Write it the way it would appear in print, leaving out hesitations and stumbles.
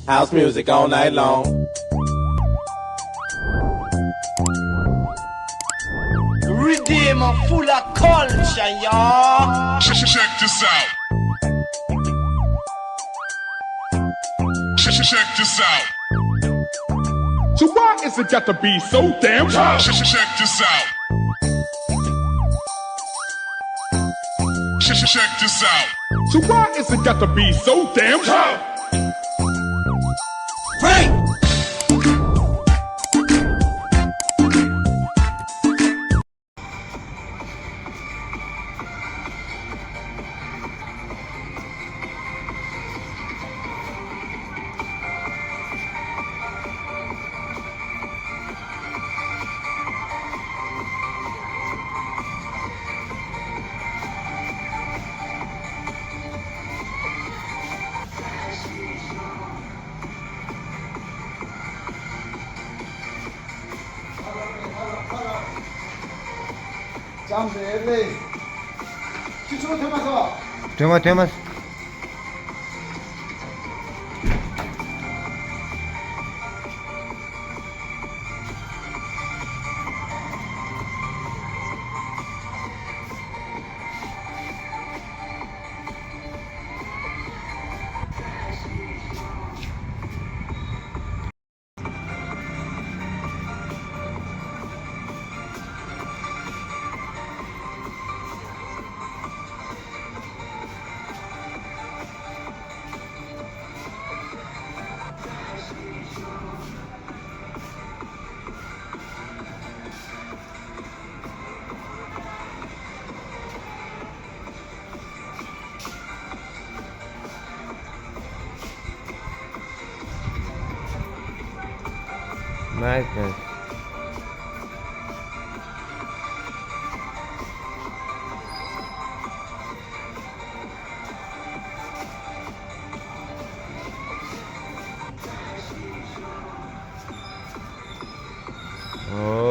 House music all night long. Redeemer full of culture, y'all. Check this out. Check this out. So why is it got to be so damn hard? Check this out. Check this out. So why is it got to be so damn hard? Frank! 장대리 기초로 담아서 Temas. Nice. Oh.